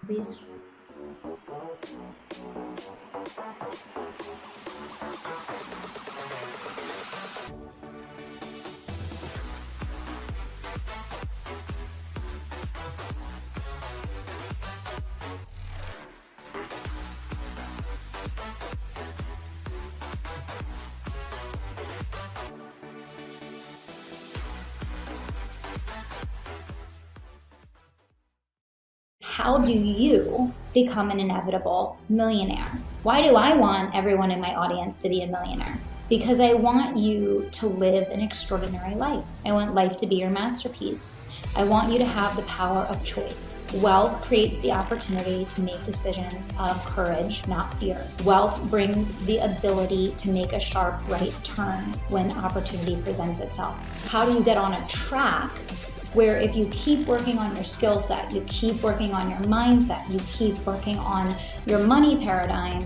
Please. How do you become an inevitable millionaire? Why do I want everyone in my audience to be a millionaire? Because I want you to live an extraordinary life. I want life to be your masterpiece. I want you to have the power of choice. Wealth creates the opportunity to make decisions out of courage, not fear. Wealth brings the ability to make a sharp right turn when opportunity presents itself. How do you get on a track where if you keep working on your skill set, you keep working on your mindset, you keep working on your money paradigm,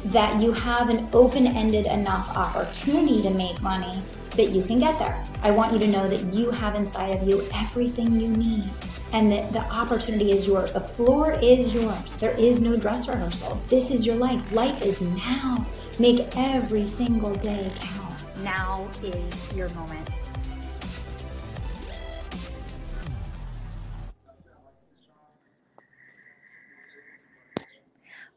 that you have an open-ended enough opportunity to make money that you can get there. I want you to know that you have inside of you everything you need and that the opportunity is yours. The floor is yours. There is no dress rehearsal. This is your life. Life is now. Make every single day count. Now is your moment.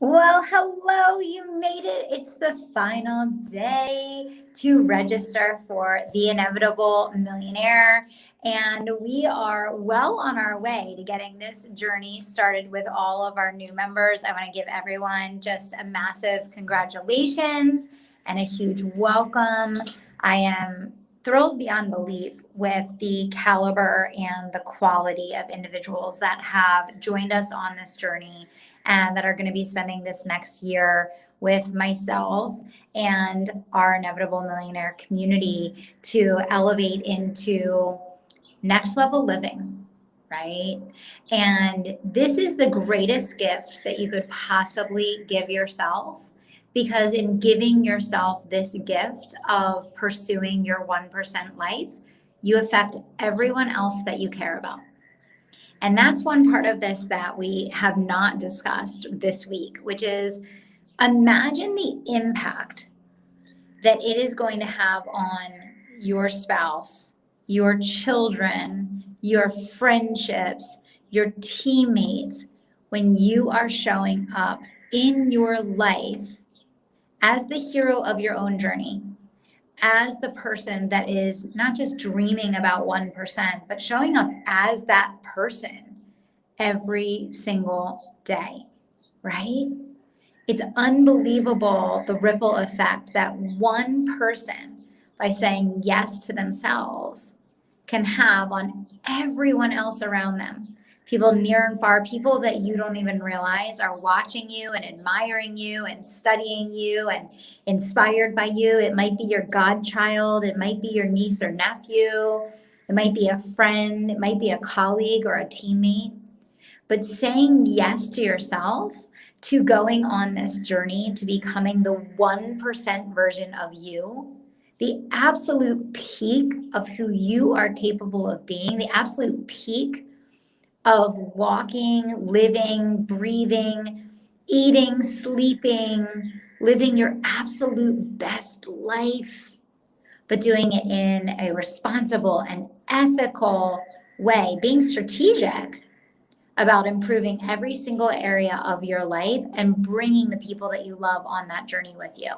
Well, hello, you made it. It's the final day to register for the inevitable millionaire. And we are well on our way to getting this journey started with all of our new members. I want to give everyone just a massive congratulations and a huge welcome. I am thrilled beyond belief with the caliber and the quality of individuals that have joined us on this journey and that are going to be spending this next year with myself and our inevitable millionaire community to elevate into next level living, right? And this is the greatest gift that you could possibly give yourself, because in giving yourself this gift of pursuing your 1% life, you affect everyone else that you care about. And that's one part of this that we have not discussed this week, which is imagine the impact that it is going to have on your spouse, your children, your friendships, your teammates, when you are showing up in your life as the hero of your own journey, as the person that is not just dreaming about 1%, but showing up as that person every single day, right? It's unbelievable the ripple effect that one person, by saying yes to themselves, can have on everyone else around them. People near and far, people that you don't even realize are watching you and admiring you and studying you and inspired by you. It might be your godchild, it might be your niece or nephew, it might be a friend, it might be a colleague or a teammate. But saying yes to yourself, to going on this journey to becoming the 1% version of you, the absolute peak of who you are capable of being, the absolute peak of walking, living, breathing, eating, sleeping, living your absolute best life, but doing it in a responsible and ethical way, being strategic about improving every single area of your life and bringing the people that you love on that journey with you.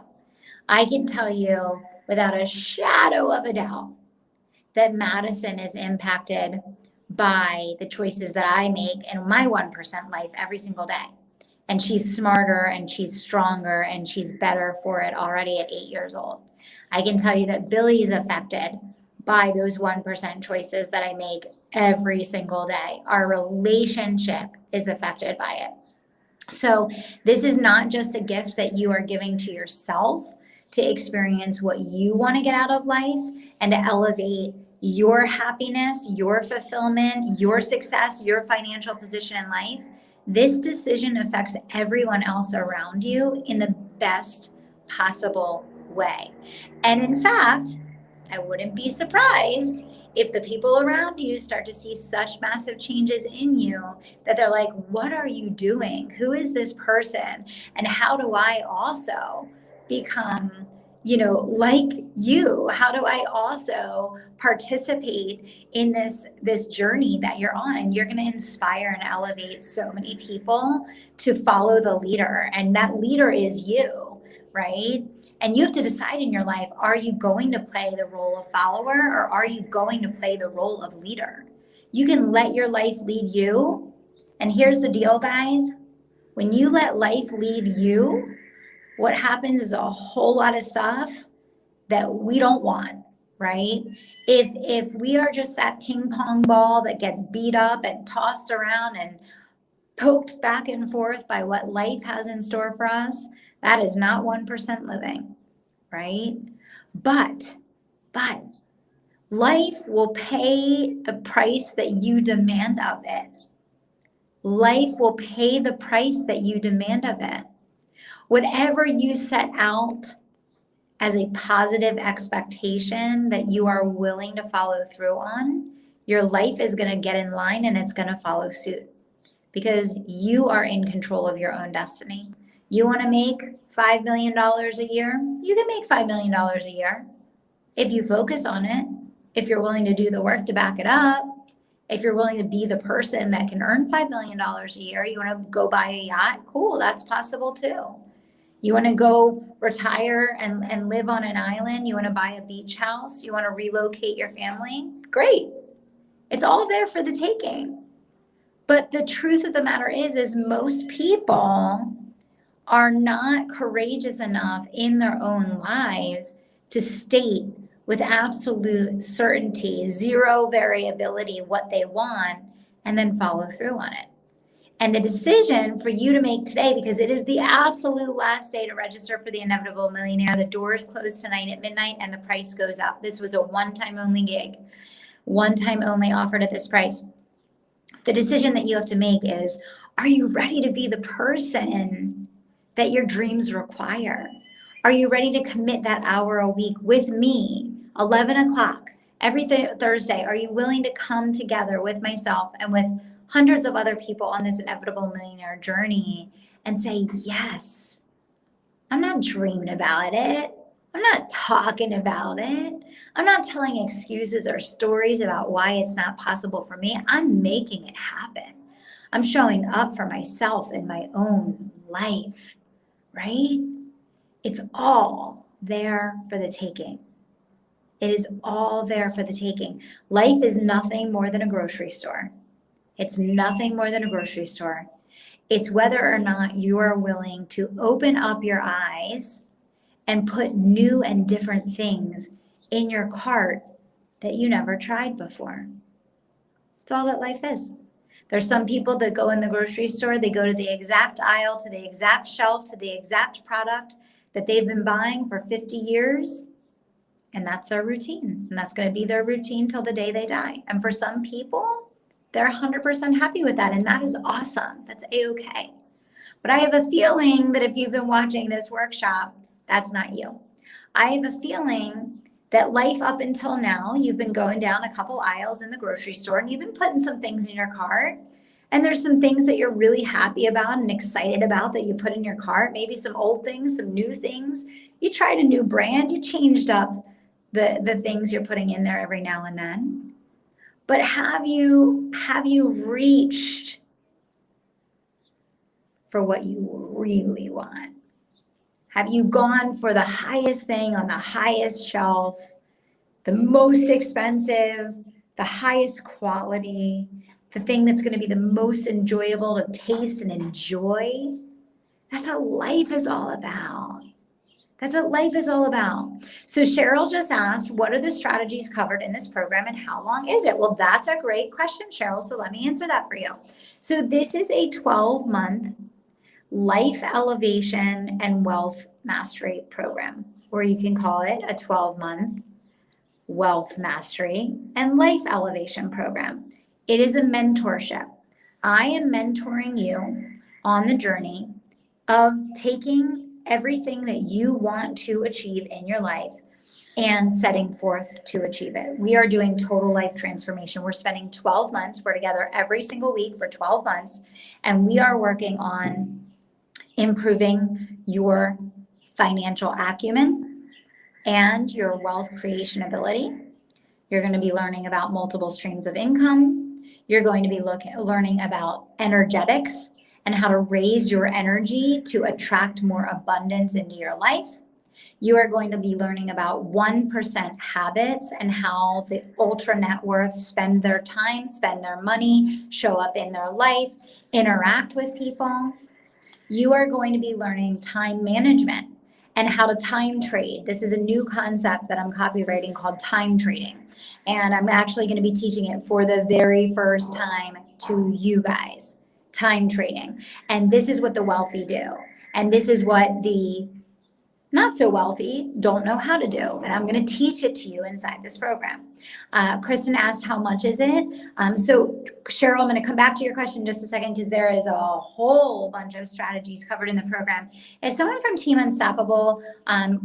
I can tell you without a shadow of a doubt that Madison is impacted by the choices that I make in my 1% life every single day. And she's smarter and she's stronger and she's better for it already at 8 years old. I can tell you that Billy's affected by those 1% choices that I make every single day. Our relationship is affected by it. So this is not just a gift that you are giving to yourself to experience what you want to get out of life and to elevate your happiness, your fulfillment, your success, your financial position in life. This decision affects everyone else around you in the best possible way. And in fact, I wouldn't be surprised if the people around you start to see such massive changes in you that they're like, what are you doing? Who is this person? And how do I also become, like you? How do I also participate in this journey that you're on? And you're going to inspire and elevate so many people to follow the leader. And that leader is you, right? And you have to decide in your life, are you going to play the role of follower or are you going to play the role of leader? You can let your life lead you. And here's the deal, guys. When you let life lead you, what happens is a whole lot of stuff that we don't want, right? If we are just that ping pong ball that gets beat up and tossed around and poked back and forth by what life has in store for us, that is not 1% living, right? But life will pay the price that you demand of it. Life will pay the price that you demand of it. Whatever you set out as a positive expectation that you are willing to follow through on, your life is going to get in line and it's going to follow suit, because you are in control of your own destiny. You want to make $5 million a year? You can make $5 million a year if you focus on it, if you're willing to do the work to back it up, If you're willing to be the person that can earn $5 million a year, you want to go buy a yacht, cool, that's possible too. You want to go retire and live on an island, you want to buy a beach house, you want to relocate your family, great. It's all there for the taking. But the truth of the matter is most people are not courageous enough in their own lives to state with absolute certainty, zero variability, what they want, and then follow through on it. And the decision for you to make today, because it is the absolute last day to register for the Inevitable Millionaire. The doors close tonight at midnight and the price goes up. This was a one-time only gig, one-time only offered at this price. The decision that you have to make is, are you ready to be the person that your dreams require? Are you ready to commit that hour a week with me, 11 o'clock, every Thursday? Are you willing to come together with myself and with hundreds of other people on this Inevitable Millionaire journey and say, yes, I'm not dreaming about it. I'm not talking about it. I'm not telling excuses or stories about why it's not possible for me. I'm making it happen. I'm showing up for myself in my own life, right? It's all there for the taking. It is all there for the taking. Life is nothing more than a grocery store. It's nothing more than a grocery store. It's whether or not you are willing to open up your eyes and put new and different things in your cart that you never tried before. That's all that life is. There's some people that go in the grocery store, they go to the exact aisle, to the exact shelf, to the exact product that they've been buying for 50 years, and that's their routine. And that's going to be their routine till the day they die. And for some people, they're 100% happy with that, and that is awesome. That's A-okay. But I have a feeling that if you've been watching this workshop, that's not you. I have a feeling that life up until now, you've been going down a couple aisles in the grocery store and you've been putting some things in your cart. And there's some things that you're really happy about and excited about that you put in your cart. Maybe some old things, some new things. You tried a new brand, you changed up the things you're putting in there every now and then. But have you reached for what you really want? Have you gone for the highest thing on the highest shelf, the most expensive, the highest quality, the thing that's going to be the most enjoyable to taste and enjoy? That's what life is all about. That's what life is all about. So Cheryl just asked, what are the strategies covered in this program and how long is it? Well, that's a great question, Cheryl. So let me answer that for you. So this is a 12-month life elevation and wealth mastery program, or you can call it a 12-month wealth mastery and life elevation program. It is a mentorship. I am mentoring you on the journey of taking everything that you want to achieve in your life and setting forth to achieve it. We are doing total life transformation. We're spending 12 months. We're together every single week for 12 months, and we are working on improving your financial acumen and your wealth creation ability. You're going to be learning about multiple streams of income. You're going to be learning about energetics and how to raise your energy to attract more abundance into your life. You are going to be learning about 1% habits and how the ultra net worth spend their time, spend their money, show up in their life, interact with people. You are going to be learning time management and how to time trade. This is a new concept that I'm copywriting called time trading. And I'm actually going to be teaching it for the very first time to you guys, time trading. And this is what the wealthy do. And this is what the not so wealthy don't know how to do. And I'm going to teach it to you inside this program. Kristen asked, how much is it? So Cheryl, I'm going to come back to your question in just a second because there is a whole bunch of strategies covered in the program. If someone from Team Unstoppable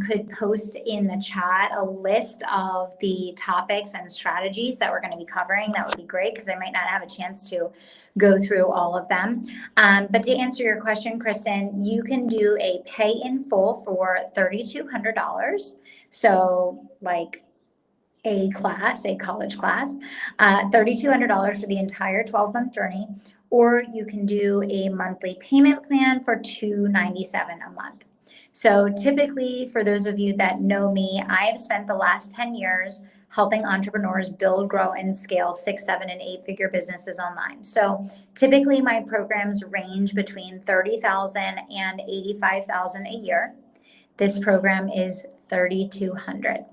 could post in the chat a list of the topics and strategies that we're going to be covering, that would be great because I might not have a chance to go through all of them. But to answer your question, Kristen, you can do a pay in full for $3,200. So like a class, a college class, $3,200 for the entire 12-month journey, or you can do a monthly payment plan for $297 a month. So typically, for those of you that know me, I've spent the last 10 years helping entrepreneurs build, grow, and scale 6, 7, and 8-figure businesses online. So typically, my programs range between $30,000 and $85,000 a year. This program is $3,200.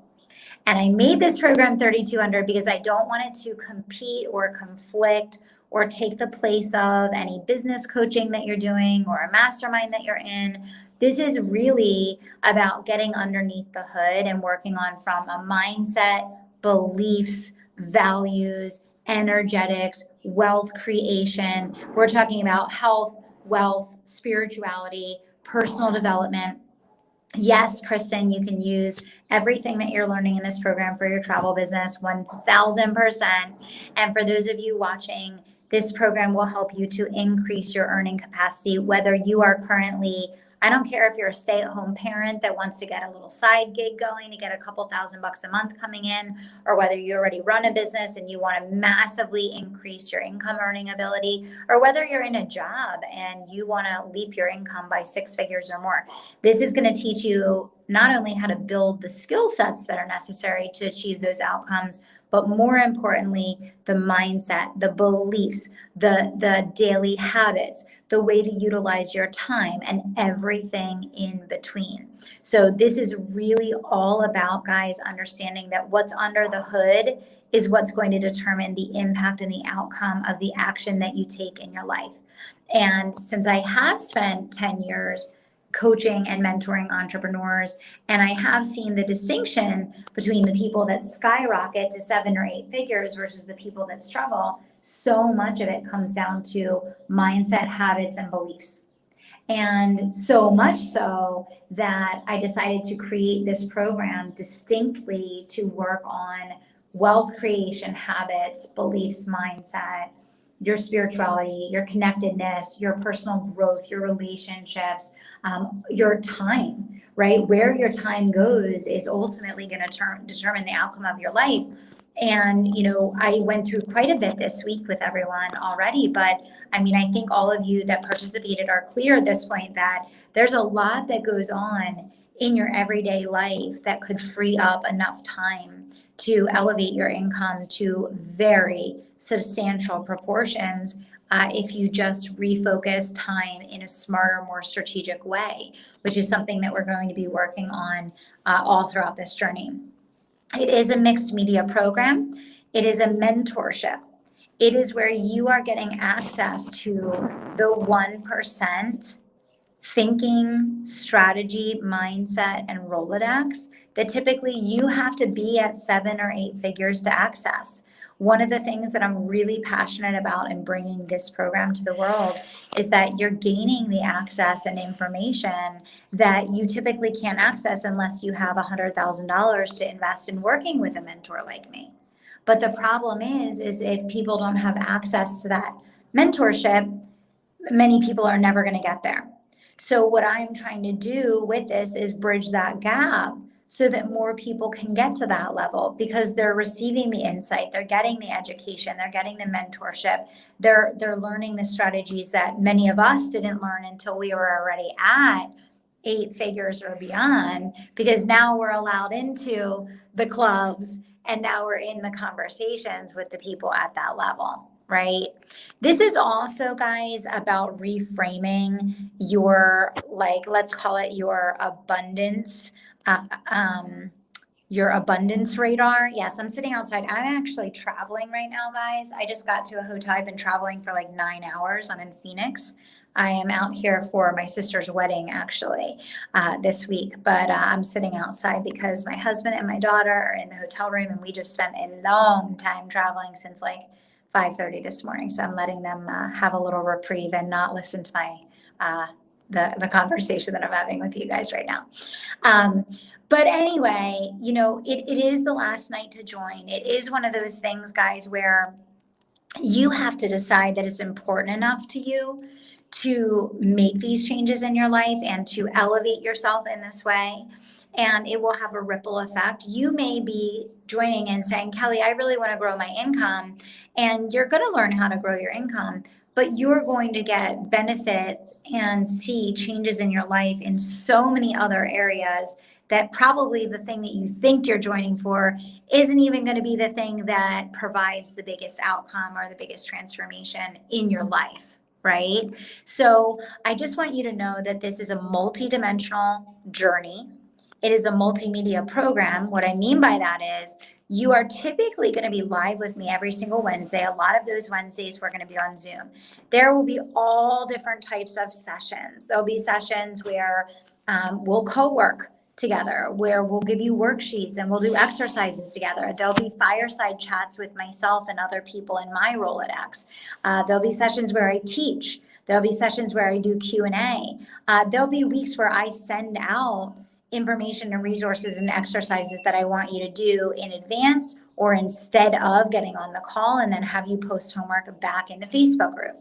And I made this program $3,200 because I don't want it to compete or conflict or take the place of any business coaching that you're doing or a mastermind that you're in. This is really about getting underneath the hood and working on from a mindset, beliefs, values, energetics, wealth creation. We're talking about health, wealth, spirituality, personal development. Yes, Kristen, you can use everything that you're learning in this program for your travel business, 1000%. And for those of you watching, this program will help you to increase your earning capacity, whether you are currently, I don't care if you're a stay-at-home parent that wants to get a little side gig going to get a couple $1,000 a month coming in, or whether you already run a business and you want to massively increase your income earning ability, or whether you're in a job and you want to leap your income by 6 figures or more. This is going to teach you not only how to build the skill sets that are necessary to achieve those outcomes, but more importantly, the mindset, the beliefs, the daily habits, the way to utilize your time, and everything in between. So this is really all about, guys, understanding that what's under the hood is what's going to determine the impact and the outcome of the action that you take in your life. And since I have spent 10 years coaching and mentoring entrepreneurs, and I have seen the distinction between the people that skyrocket to 7 or 8 figures versus the people that struggle, so much of it comes down to mindset, habits, and beliefs. And so much so that I decided to create this program distinctly to work on wealth creation, habits, beliefs, mindset, your spirituality, your connectedness, your personal growth, your relationships, your time, right? Where your time goes is ultimately going to determine the outcome of your life. And, I went through quite a bit this week with everyone already, but I think all of you that participated are clear at this point that there's a lot that goes on in your everyday life that could free up enough time to elevate your income to very substantial proportions if you just refocus time in a smarter, more strategic way, which is something that we're going to be working on all throughout this journey. It is a mixed media program. It is a mentorship. It is where you are getting access to the 1% thinking, strategy, mindset, and Rolodex that typically you have to be at 7 or 8 figures to access. One of the things that I'm really passionate about in bringing this program to the world is that you're gaining the access and information that you typically can't access unless you have $100,000 to invest in working with a mentor like me. But the problem is if people don't have access to that mentorship, many people are never going to get there. So what I'm trying to do with this is bridge that gap so that more people can get to that level because they're receiving the insight, they're getting the education, they're getting the mentorship, they're learning the strategies that many of us didn't learn until we were already at 8 figures or beyond, because now we're allowed into the clubs and now we're in the conversations with the people at that level. Right? This is also, guys, about reframing your, let's call it your abundance radar. Yes, I'm sitting outside. I'm actually traveling right now, guys. I just got to a hotel. I've been traveling for 9 hours. I'm in Phoenix. I am out here for my sister's wedding, actually, this week. But I'm sitting outside because my husband and my daughter are in the hotel room, and we just spent a long time traveling since 5:30 this morning. So I'm letting them have a little reprieve and not listen to my the conversation that I'm having with you guys right now. But anyway, it is the last night to join. It is one of those things, guys, where you have to decide that it's important enough to you to make these changes in your life and to elevate yourself in this way. And it will have a ripple effect. You may be joining and saying, Kelly, I really want to grow my income. And you're going to learn how to grow your income, but you're going to get benefit and see changes in your life in so many other areas that probably the thing that you think you're joining for isn't even going to be the thing that provides the biggest outcome or the biggest transformation in your life, right? So I just want you to know that this is a multidimensional journey. It is a multimedia program. What I mean by that is you are typically going to be live with me every single Wednesday. A lot of those Wednesdays we're going to be on Zoom. There will be all different types of sessions. There'll be sessions where we'll co-work together, where we'll give you worksheets and we'll do exercises together. There'll be fireside chats with myself and other people in my Rolodex. There'll be sessions where I teach. There'll be sessions where I do Q&A. There'll be weeks where I send out information and resources and exercises that I want you to do in advance or instead of getting on the call, and then have you post homework back in the Facebook group.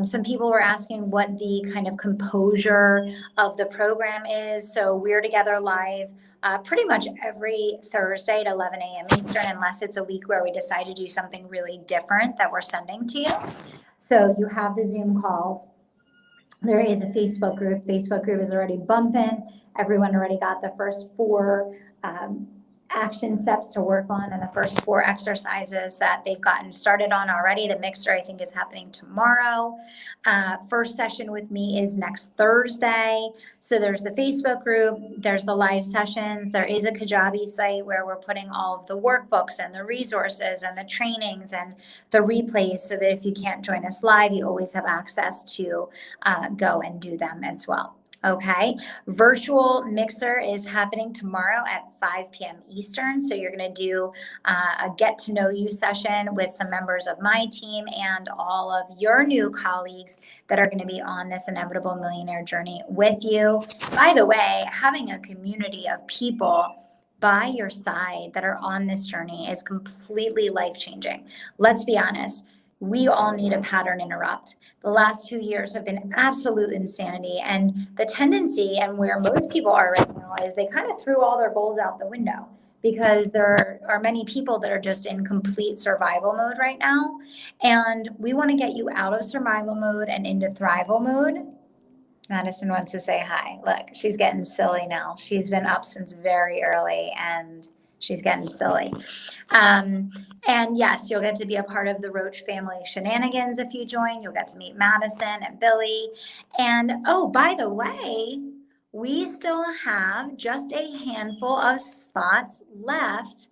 Some people were asking what the kind of composure of the program is. So we're together live pretty much every Thursday at 11 a.m. Eastern, unless it's a week where we decide to do something really different that we're sending to you. So you have the Zoom calls. There is a Facebook group. Facebook group is already bumping. Everyone already got the first 4 action steps to work on and the first 4 exercises that they've gotten started on already. The mixer, I think, is happening tomorrow. First session with me is next Thursday. So there's the Facebook group, there's the live sessions, there is a Kajabi site where we're putting all of the workbooks and the resources and the trainings and the replays so that if you can't join us live, you always have access to go and do them as well. Okay, virtual mixer is happening tomorrow at 5 p.m. Eastern. So you're going to do a get to know you session with some members of my team and all of your new colleagues that are going to be on this inevitable millionaire journey with you. By the way, having a community of people by your side that are on this journey is completely life-changing. Let's be honest. We all need a pattern interrupt. The last 2 years have been absolute insanity. And the tendency, and where most people are right now, is they kind of threw all their goals out the window because there are many people that are just in complete survival mode right now. And we want to get you out of survival mode and into thrival mode. Madison wants to say hi. Look, she's getting silly now. She's been up since very early and she's getting silly. And yes, you'll get to be a part of the Roach family shenanigans if you join. You'll get to meet Madison and Billy. And oh, by the way, we still have just a handful of spots left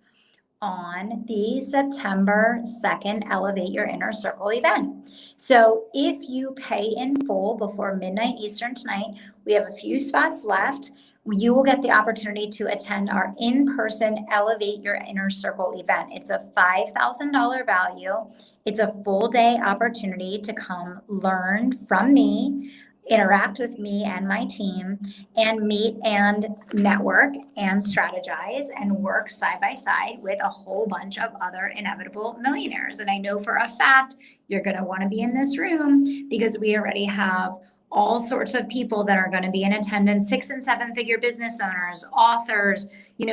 on the September 2nd Elevate Your Inner Circle event. So if you pay in full before midnight Eastern tonight, we have a few spots left. You will get the opportunity to attend our in-person Elevate Your Inner Circle event. It's a $5,000 value. It's a full day opportunity to come learn from me, interact with me and my team, and meet and network and strategize and work side by side with a whole bunch of other inevitable millionaires. And I know for a fact you're going to want to be in this room because we already have all sorts of people that are going to be in attendance, 6- and 7-figure business owners, authors,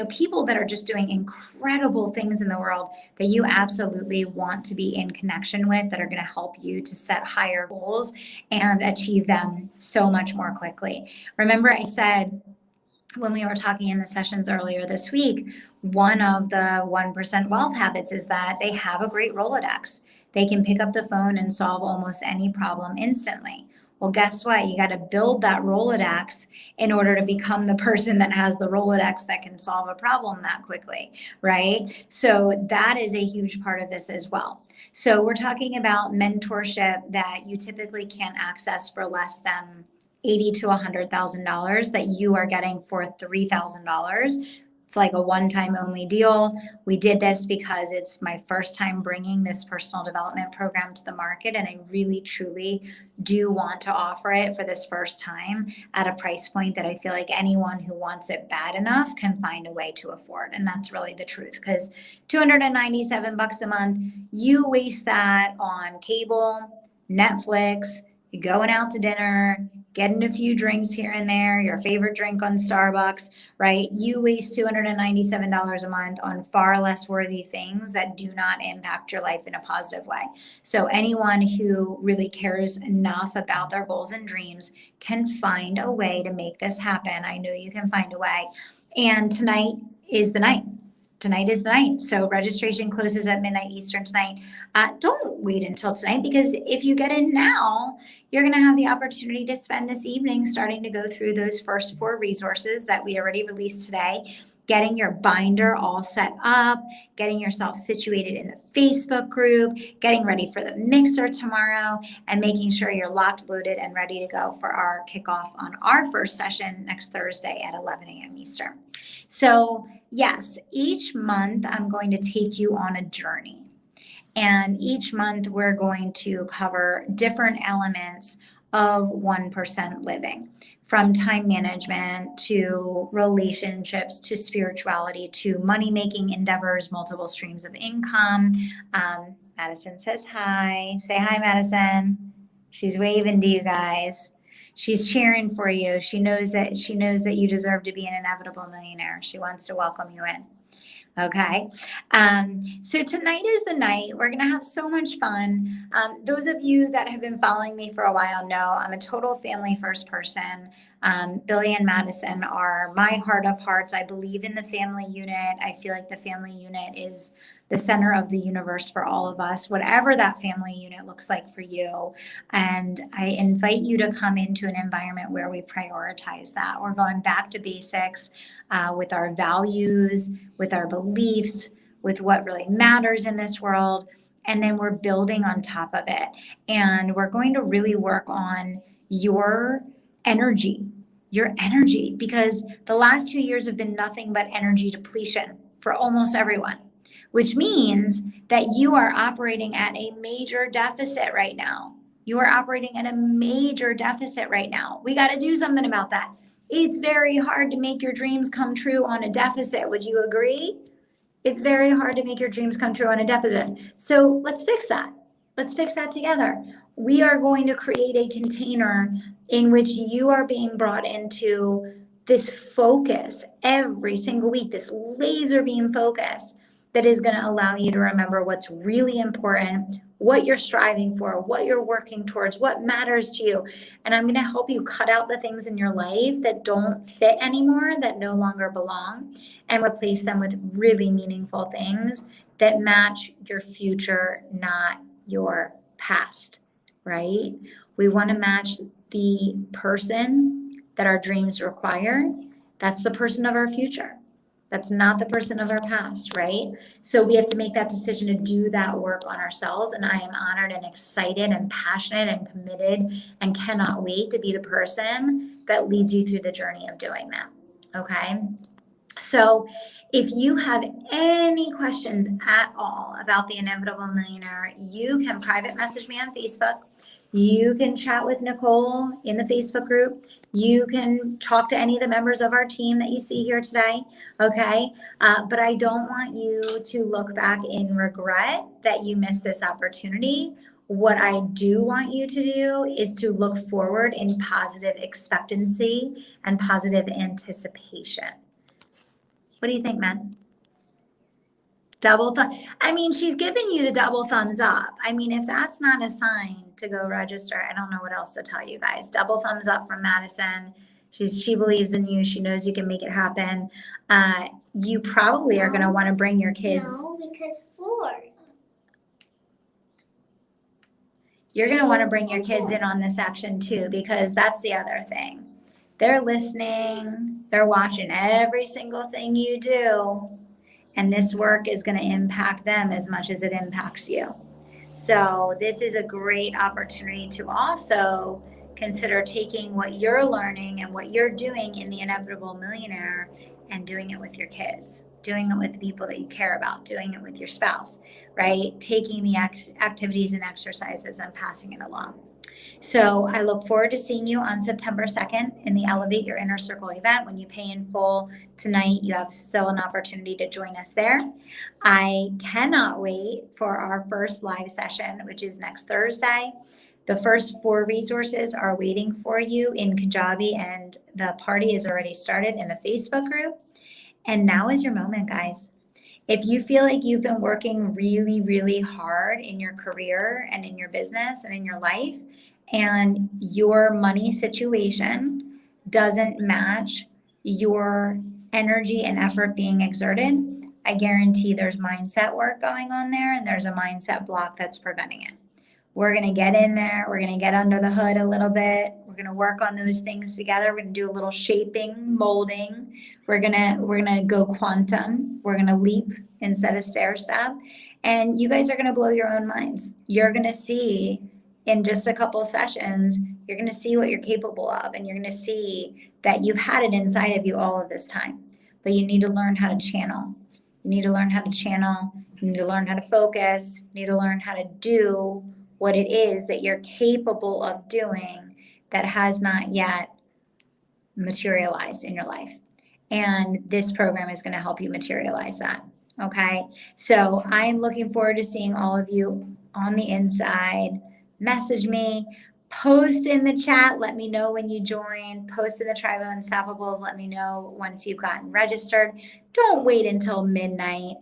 people that are just doing incredible things in the world that you absolutely want to be in connection with, that are going to help you to set higher goals and achieve them so much more quickly. Remember, I said when we were talking in the sessions earlier this week, one of the 1% wealth habits is that they have a great Rolodex. They can pick up the phone and solve almost any problem instantly. Well, guess what? You got to build that Rolodex in order to become the person that has the Rolodex that can solve a problem that quickly, right? So that is a huge part of this as well. So we're talking about mentorship that you typically can't access for less than $80,000 to $100,000 that you are getting for $3,000. It's like a one-time only deal. We did this because it's my first time bringing this personal development program to the market, and I really, truly do want to offer it for this first time at a price point that I feel like anyone who wants it bad enough can find a way to afford. And that's really the truth, because $297 a month, you waste that on cable, Netflix, going out to dinner, getting a few drinks here and there, your favorite drink on Starbucks, right? You waste $297 a month on far less worthy things that do not impact your life in a positive way. So anyone who really cares enough about their goals and dreams can find a way to make this happen. I know you can find a way. And tonight is the night. Tonight is the night. So registration closes at midnight Eastern tonight. Don't wait until tonight, because if you get in now, you're going to have the opportunity to spend this evening starting to go through those first 4 resources that we already released today, getting your binder all set up, getting yourself situated in the Facebook group, getting ready for the mixer tomorrow, and making sure you're locked, loaded, and ready to go for our kickoff on our first session next Thursday at 11 a.m. Eastern. So yes, each month I'm going to take you on a journey. And each month we're going to cover different elements of 1% living, from time management to relationships to spirituality to money-making endeavors, multiple streams of income. Madison says hi. Say hi, Madison. She's waving to you guys. She's cheering for you. She knows that you deserve to be an inevitable millionaire. She wants to welcome you in. Okay. So tonight is the night. We're going to have so much fun. Those of you that have been following me for a while know I'm a total family first person. Billy and Madison are my heart of hearts. I believe in the family unit. I feel like the family unit is the center of the universe for all of us, whatever that family unit looks like for you. And I invite you to come into an environment where we prioritize that. We're going back to basics with our values, with our beliefs, with what really matters in this world. And then we're building on top of it. And we're going to really work on your energy, because the last 2 years have been nothing but energy depletion for almost everyone, which means that you are operating at a major deficit right now. You are operating at a major deficit right now. We got to do something about that. It's very hard to make your dreams come true on a deficit. Would you agree? It's very hard to make your dreams come true on a deficit. So let's fix that. Let's fix that together. We are going to create a container in which you are being brought into this focus every single week, this laser beam focus that is going to allow you to remember what's really important, what you're striving for, what you're working towards, what matters to you. And I'm going to help you cut out the things in your life that don't fit anymore, that no longer belong, and replace them with really meaningful things that match your future, not your past, right? We want to match the person that our dreams require. That's the person of our future. That's not the person of our past, right? So we have to make that decision to do that work on ourselves. And I am honored and excited and passionate and committed and cannot wait to be the person that leads you through the journey of doing that, okay? So if you have any questions at all about the Inevitable Millionaire, you can private message me on Facebook. You can chat with Nicole in the Facebook group. You can talk to any of the members of our team that you see here today, okay? But I don't want you to look back in regret that you missed this opportunity. What I do want you to do is to look forward in positive expectancy and positive anticipation. What do you think, man? Double thumb. I mean, she's giving you the double thumbs up. I mean, if that's not a sign to go register, I don't know what else to tell you guys. Double thumbs up from Madison. She believes in you. She knows you can make it happen. You probably are going to want to bring your kids. No, because 4. You're going to want to bring your kids in on this action too, because that's the other thing. They're listening. They're watching every single thing you do. And this work is going to impact them as much as it impacts you. So this is a great opportunity to also consider taking what you're learning and what you're doing in the Inevitable Millionaire and doing it with your kids, doing it with the people that you care about, doing it with your spouse, right? Taking the activities and exercises and passing it along. So I look forward to seeing you on September 2nd in the Elevate Your Inner Circle event. When you pay in full tonight, you have still an opportunity to join us there. I cannot wait for our first live session, which is next Thursday. The first 4 resources are waiting for you in Kajabi, and the party is already started in the Facebook group. And now is your moment, guys. If you feel like you've been working really, really hard in your career and in your business and in your life, and your money situation doesn't match your energy and effort being exerted, I guarantee there's mindset work going on there, and there's a mindset block that's preventing it. We're going to get in there. We're going to get under the hood a little bit. We're going to work on those things together. We're going to do a little shaping, molding. We're going to go quantum. We're going to leap instead of stair step. And you guys are going to blow your own minds. You're going to see in just a couple sessions, you're going to see what you're capable of, and you're going to see that you've had it inside of you all of this time. But you need to learn how to channel. You need to learn how to channel. You need to learn how to focus. You need to learn how to do what it is that you're capable of doing that has not yet materialized in your life. And this program is going to help you materialize that. Okay. So I am looking forward to seeing all of you on the inside. Message me, post in the chat. Let me know when you join. Post in the Tribe of Unstoppables. Let me know once you've gotten registered. Don't wait until midnight.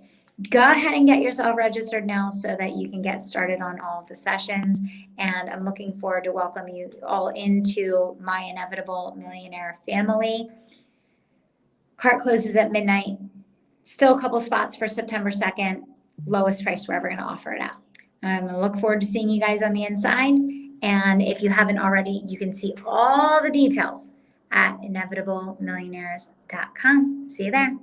Go ahead and get yourself registered now so that you can get started on all of the sessions. And I'm looking forward to welcome you all into my Inevitable Millionaire family. Cart closes at midnight. Still a couple spots for September 2nd. Lowest price we're ever going to offer it at. I'm going to look forward to seeing you guys on the inside. And if you haven't already, you can see all the details at inevitablemillionaires.com. See you there.